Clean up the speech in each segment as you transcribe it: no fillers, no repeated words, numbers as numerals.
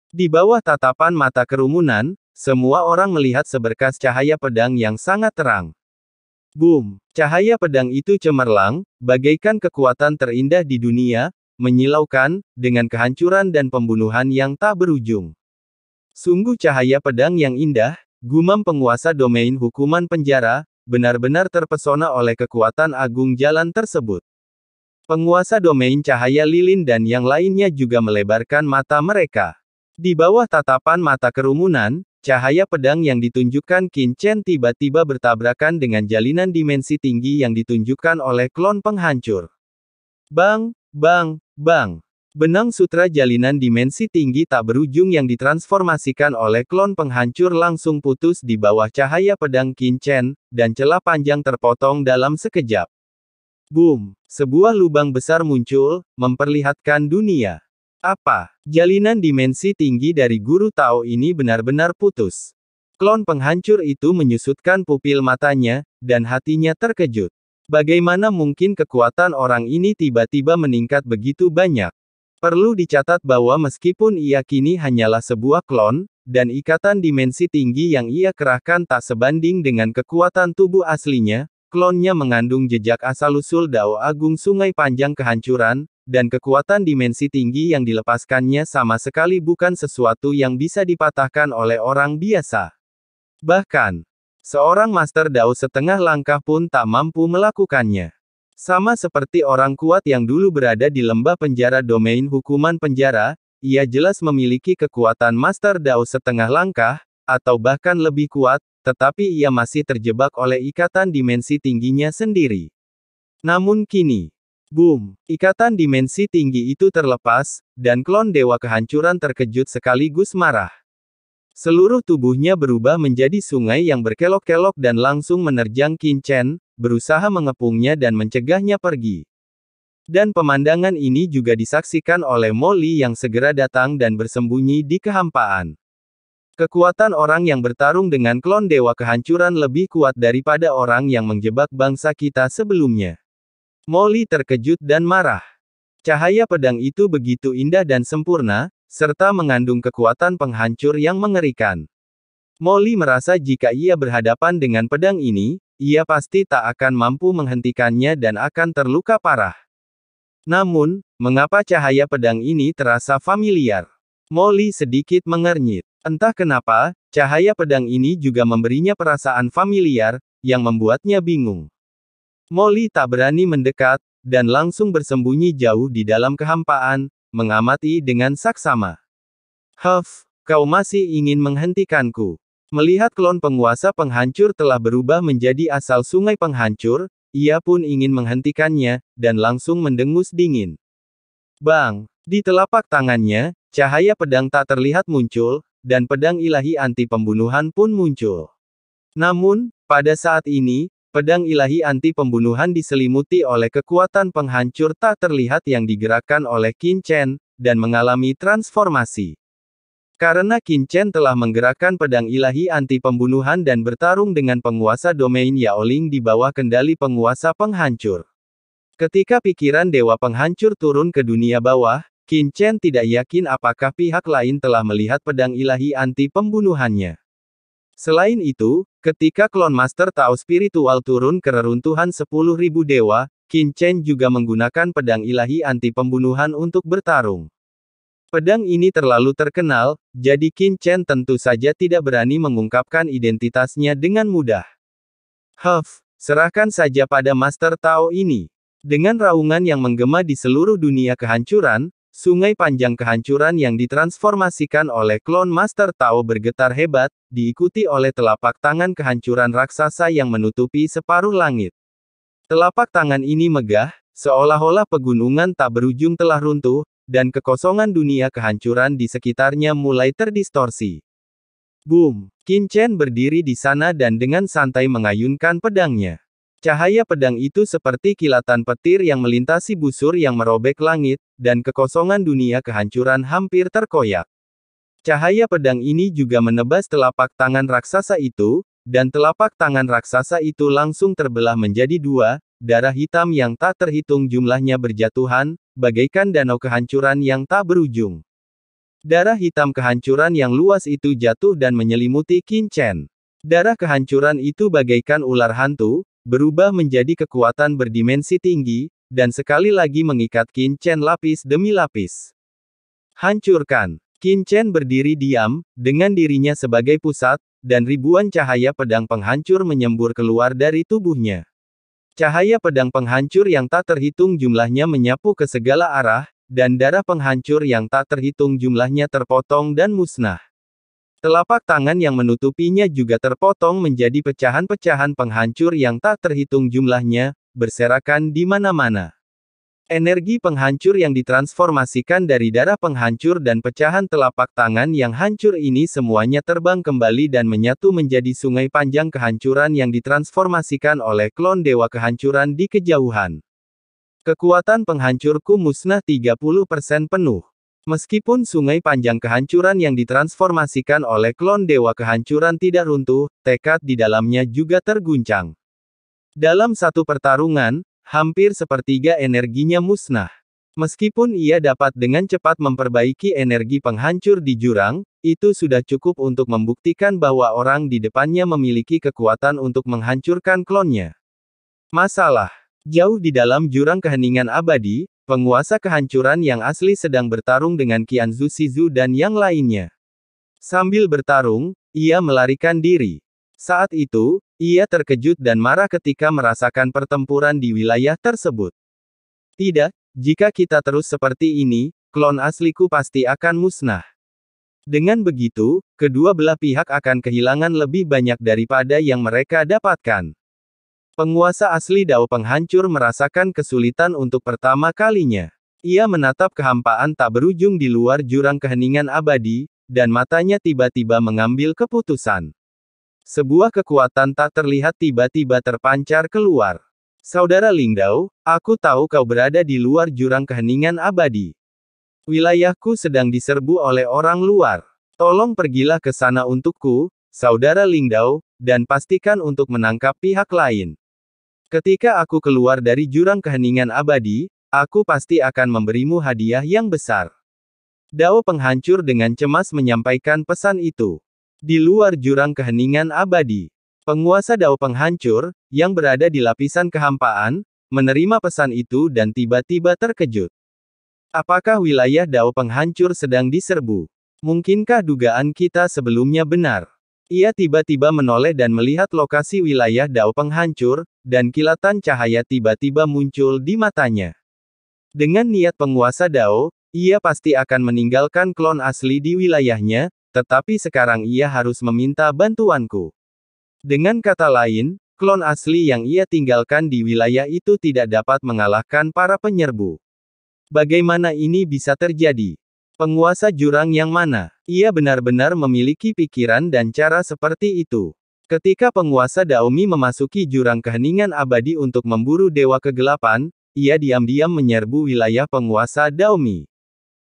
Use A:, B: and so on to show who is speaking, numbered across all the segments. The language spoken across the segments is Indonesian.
A: Di bawah tatapan mata kerumunan, semua orang melihat seberkas cahaya pedang yang sangat terang. Boom! Cahaya pedang itu cemerlang, bagaikan kekuatan terindah di dunia, menyilaukan, dengan kehancuran dan pembunuhan yang tak berujung. Sungguh cahaya pedang yang indah, gumam penguasa domain hukuman penjara, benar-benar terpesona oleh kekuatan agung jalan tersebut. Penguasa domain cahaya lilin dan yang lainnya juga melebarkan mata mereka. Di bawah tatapan mata kerumunan, cahaya pedang yang ditunjukkan Qin Chen tiba-tiba bertabrakan dengan jalinan dimensi tinggi yang ditunjukkan oleh klon penghancur. Bang, bang, bang. Benang sutra jalinan dimensi tinggi tak berujung yang ditransformasikan oleh klon penghancur langsung putus di bawah cahaya pedang Qin Chen, dan celah panjang terpotong dalam sekejap. Boom! Sebuah lubang besar muncul, memperlihatkan dunia. Apa? Jalinan dimensi tinggi dari guru Tao ini benar-benar putus. Klon penghancur itu menyusutkan pupil matanya, dan hatinya terkejut. Bagaimana mungkin kekuatan orang ini tiba-tiba meningkat begitu banyak? Perlu dicatat bahwa meskipun ia kini hanyalah sebuah klon, dan ikatan dimensi tinggi yang ia kerahkan tak sebanding dengan kekuatan tubuh aslinya, klonnya mengandung jejak asal-usul Dao Agung Sungai Panjang Kehancuran, dan kekuatan dimensi tinggi yang dilepaskannya sama sekali bukan sesuatu yang bisa dipatahkan oleh orang biasa. Bahkan, seorang Master Dao setengah langkah pun tak mampu melakukannya. Sama seperti orang kuat yang dulu berada di lembah penjara domain hukuman penjara, ia jelas memiliki kekuatan Master Dao setengah langkah, atau bahkan lebih kuat, tetapi ia masih terjebak oleh ikatan dimensi tingginya sendiri. Namun kini, boom! Ikatan dimensi tinggi itu terlepas, dan klon Dewa Kehancuran terkejut sekaligus marah. Seluruh tubuhnya berubah menjadi sungai yang berkelok-kelok dan langsung menerjang Qin Chen, berusaha mengepungnya dan mencegahnya pergi. Dan pemandangan ini juga disaksikan oleh Molly yang segera datang dan bersembunyi di kehampaan. Kekuatan orang yang bertarung dengan klon Dewa Kehancuran lebih kuat daripada orang yang menjebak bangsa kita sebelumnya. Molly terkejut dan marah. Cahaya pedang itu begitu indah dan sempurna, serta mengandung kekuatan penghancur yang mengerikan. Molly merasa jika ia berhadapan dengan pedang ini, ia pasti tak akan mampu menghentikannya dan akan terluka parah. Namun, mengapa cahaya pedang ini terasa familiar? Molly sedikit mengernyit. Entah kenapa, cahaya pedang ini juga memberinya perasaan familiar, yang membuatnya bingung. Molly tak berani mendekat, dan langsung bersembunyi jauh di dalam kehampaan, mengamati dengan saksama. Huff, kau masih ingin menghentikanku. Melihat klon penguasa penghancur telah berubah menjadi asal sungai penghancur, ia pun ingin menghentikannya, dan langsung mendengus dingin. Bang! Di telapak tangannya, cahaya pedang tak terlihat muncul, dan pedang ilahi anti pembunuhan pun muncul. Namun, pada saat ini, pedang ilahi anti pembunuhan diselimuti oleh kekuatan penghancur tak terlihat yang digerakkan oleh Qin Chen, dan mengalami transformasi. Karena Qin Chen telah menggerakkan pedang ilahi anti pembunuhan dan bertarung dengan penguasa domain Yaoling di bawah kendali penguasa penghancur. Ketika pikiran Dewa Penghancur turun ke dunia bawah, Qin Chen tidak yakin apakah pihak lain telah melihat pedang ilahi anti pembunuhannya. Selain itu, ketika klon Master Tao spiritual turun ke reruntuhan 10.000 dewa, Qin Chen juga menggunakan pedang ilahi anti pembunuhan untuk bertarung. Pedang ini terlalu terkenal, jadi Qin Chen tentu saja tidak berani mengungkapkan identitasnya dengan mudah. Huff, serahkan saja pada Master Tao ini. Dengan raungan yang menggema di seluruh dunia kehancuran, sungai panjang kehancuran yang ditransformasikan oleh klon Master Tao bergetar hebat, diikuti oleh telapak tangan kehancuran raksasa yang menutupi separuh langit. Telapak tangan ini megah, seolah-olah pegunungan tak berujung telah runtuh, dan kekosongan dunia kehancuran di sekitarnya mulai terdistorsi. Boom! Qin Chen berdiri di sana dan dengan santai mengayunkan pedangnya. Cahaya pedang itu seperti kilatan petir yang melintasi busur yang merobek langit, dan kekosongan dunia kehancuran hampir terkoyak. Cahaya pedang ini juga menebas telapak tangan raksasa itu, dan telapak tangan raksasa itu langsung terbelah menjadi dua, darah hitam yang tak terhitung jumlahnya berjatuhan, bagaikan danau kehancuran yang tak berujung. Darah hitam kehancuran yang luas itu jatuh dan menyelimuti Qin Chen. Darah kehancuran itu bagaikan ular hantu, berubah menjadi kekuatan berdimensi tinggi, dan sekali lagi mengikat Qin Chen lapis demi lapis. Hancurkan. Qin Chen berdiri diam, dengan dirinya sebagai pusat, dan ribuan cahaya pedang penghancur menyembur keluar dari tubuhnya. Cahaya pedang penghancur yang tak terhitung jumlahnya menyapu ke segala arah, dan darah penghancur yang tak terhitung jumlahnya terpotong dan musnah. Telapak tangan yang menutupinya juga terpotong menjadi pecahan-pecahan penghancur yang tak terhitung jumlahnya, berserakan di mana-mana. Energi penghancur yang ditransformasikan dari darah penghancur dan pecahan telapak tangan yang hancur ini semuanya terbang kembali dan menyatu menjadi sungai panjang kehancuran yang ditransformasikan oleh klon dewa kehancuran di kejauhan. Kekuatan penghancurku musnah 30% penuh. Meskipun sungai panjang kehancuran yang ditransformasikan oleh klon dewa kehancuran tidak runtuh, tekad di dalamnya juga terguncang. Dalam satu pertarungan, hampir sepertiga energinya musnah. Meskipun ia dapat dengan cepat memperbaiki energi penghancur di jurang, itu sudah cukup untuk membuktikan bahwa orang di depannya memiliki kekuatan untuk menghancurkan klonnya. Masalah. Jauh di dalam jurang keheningan abadi, penguasa kehancuran yang asli sedang bertarung dengan Qianzu Shizu dan yang lainnya. Sambil bertarung, ia melarikan diri. Saat itu, ia terkejut dan marah ketika merasakan pertempuran di wilayah tersebut. Tidak, jika kita terus seperti ini, klon asliku pasti akan musnah. Dengan begitu, kedua belah pihak akan kehilangan lebih banyak daripada yang mereka dapatkan. Penguasa asli Dao Penghancur merasakan kesulitan untuk pertama kalinya. Ia menatap kehampaan tak berujung di luar jurang keheningan abadi, dan matanya tiba-tiba mengambil keputusan. Sebuah kekuatan tak terlihat tiba-tiba terpancar keluar. Saudara Lingdao, aku tahu kau berada di luar jurang keheningan abadi. Wilayahku sedang diserbu oleh orang luar. Tolong pergilah ke sana untukku, Saudara Lingdao, dan pastikan untuk menangkap pihak lain. Ketika aku keluar dari jurang keheningan abadi, aku pasti akan memberimu hadiah yang besar. Dao Penghancur dengan cemas menyampaikan pesan itu. Di luar jurang keheningan abadi, penguasa Dao Penghancur, yang berada di lapisan kehampaan, menerima pesan itu dan tiba-tiba terkejut. Apakah wilayah Dao Penghancur sedang diserbu? Mungkinkah dugaan kita sebelumnya benar? Ia tiba-tiba menoleh dan melihat lokasi wilayah Dao Penghancur, dan kilatan cahaya tiba-tiba muncul di matanya. Dengan niat penguasa Dao, ia pasti akan meninggalkan klon asli di wilayahnya, tetapi sekarang ia harus meminta bantuanku. Dengan kata lain, klon asli yang ia tinggalkan di wilayah itu tidak dapat mengalahkan para penyerbu. Bagaimana ini bisa terjadi? Penguasa jurang yang mana? Ia benar-benar memiliki pikiran dan cara seperti itu. Ketika penguasa Daomi memasuki jurang keheningan abadi untuk memburu dewa kegelapan, ia diam-diam menyerbu wilayah penguasa Daomi.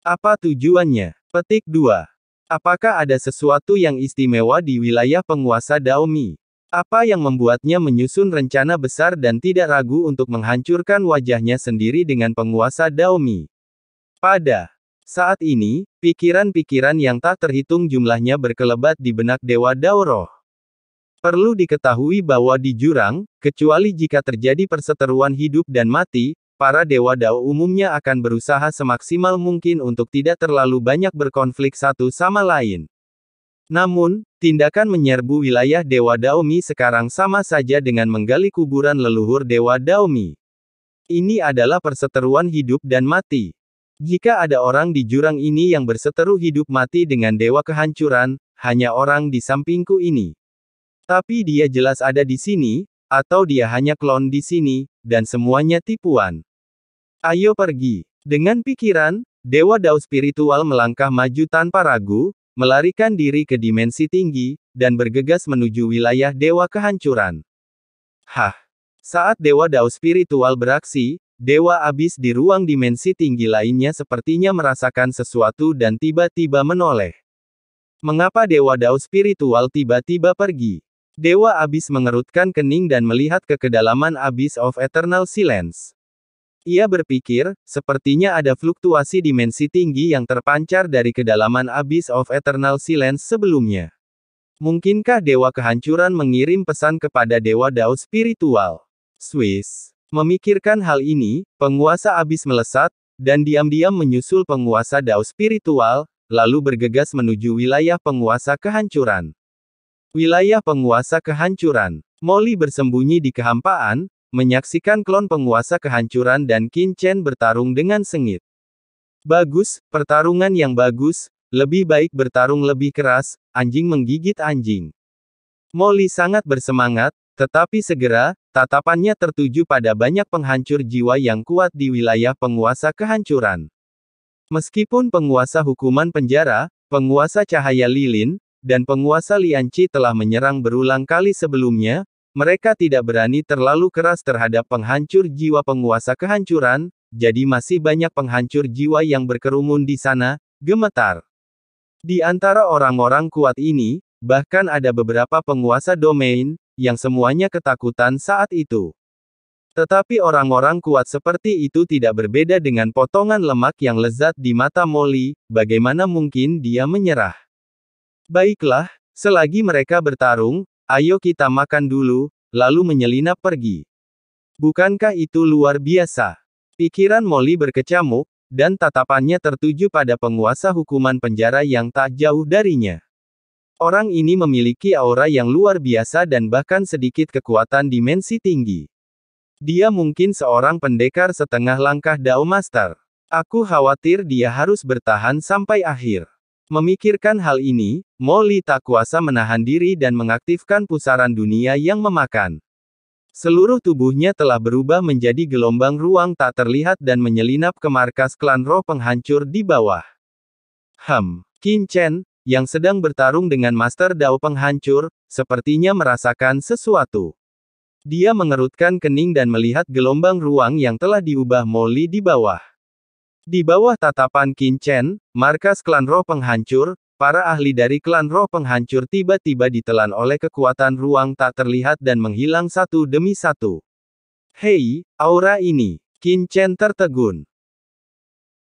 A: Apa tujuannya? Petik 2. Apakah ada sesuatu yang istimewa di wilayah penguasa Daomi? Apa yang membuatnya menyusun rencana besar dan tidak ragu untuk menghancurkan wajahnya sendiri dengan penguasa Daomi? Pada saat ini, pikiran-pikiran yang tak terhitung jumlahnya berkelebat di benak Dewa Dao Roh. Perlu diketahui bahwa di jurang, kecuali jika terjadi perseteruan hidup dan mati, para Dewa Dao umumnya akan berusaha semaksimal mungkin untuk tidak terlalu banyak berkonflik satu sama lain. Namun, tindakan menyerbu wilayah Dewa Daomi sekarang sama saja dengan menggali kuburan leluhur Dewa Daomi. Ini adalah perseteruan hidup dan mati. Jika ada orang di jurang ini yang berseteru hidup mati dengan dewa kehancuran, hanya orang di sampingku ini. Tapi dia jelas ada di sini, atau dia hanya klon di sini, dan semuanya tipuan. Ayo pergi. Dengan pikiran, Dewa Dao spiritual melangkah maju tanpa ragu, melarikan diri ke dimensi tinggi, dan bergegas menuju wilayah dewa kehancuran. Hah! Saat Dewa Dao spiritual beraksi, Dewa Abis di ruang dimensi tinggi lainnya sepertinya merasakan sesuatu dan tiba-tiba menoleh. Mengapa Dewa Dao spiritual tiba-tiba pergi? Dewa Abis mengerutkan kening dan melihat ke kedalaman Abyss of Eternal Silence. Ia berpikir, sepertinya ada fluktuasi dimensi tinggi yang terpancar dari kedalaman Abyss of Eternal Silence sebelumnya. Mungkinkah Dewa Kehancuran mengirim pesan kepada Dewa Dao Spiritual? Swiss. Memikirkan hal ini, penguasa Abyss melesat, dan diam-diam menyusul penguasa Dao Spiritual, lalu bergegas menuju wilayah penguasa kehancuran. Wilayah penguasa kehancuran. Molly bersembunyi di kehampaan, menyaksikan klon penguasa kehancuran dan Qin Chen bertarung dengan sengit. Bagus, pertarungan yang bagus, lebih baik bertarung lebih keras, anjing menggigit anjing. Molly sangat bersemangat, tetapi segera, tatapannya tertuju pada banyak penghancur jiwa yang kuat di wilayah penguasa kehancuran. Meskipun penguasa hukuman penjara, penguasa cahaya lilin, dan penguasa Lianqi telah menyerang berulang kali sebelumnya, mereka tidak berani terlalu keras terhadap penghancur jiwa penguasa kehancuran, jadi masih banyak penghancur jiwa yang berkerumun di sana, gemetar. Di antara orang-orang kuat ini, bahkan ada beberapa penguasa domain, yang semuanya ketakutan saat itu. Tetapi orang-orang kuat seperti itu tidak berbeda dengan potongan lemak yang lezat di mata Molly, bagaimana mungkin dia menyerah? Baiklah, selagi mereka bertarung, ayo kita makan dulu, lalu menyelinap pergi. Bukankah itu luar biasa? Pikiran Molly berkecamuk, dan tatapannya tertuju pada penguasa hukuman penjara yang tak jauh darinya. Orang ini memiliki aura yang luar biasa dan bahkan sedikit kekuatan dimensi tinggi. Dia mungkin seorang pendekar setengah langkah Dao Master. Aku khawatir dia harus bertahan sampai akhir. Memikirkan hal ini, Molly tak kuasa menahan diri dan mengaktifkan pusaran dunia yang memakan. Seluruh tubuhnya telah berubah menjadi gelombang ruang tak terlihat dan menyelinap ke markas klan roh penghancur di bawah. Qin Chen, yang sedang bertarung dengan Master Dao penghancur, sepertinya merasakan sesuatu. Dia mengerutkan kening dan melihat gelombang ruang yang telah diubah Molly di bawah. Di bawah tatapan Qin Chen, markas klan roh penghancur, para ahli dari klan roh penghancur tiba-tiba ditelan oleh kekuatan ruang tak terlihat dan menghilang satu demi satu. Hei, aura ini! Qin Chen tertegun.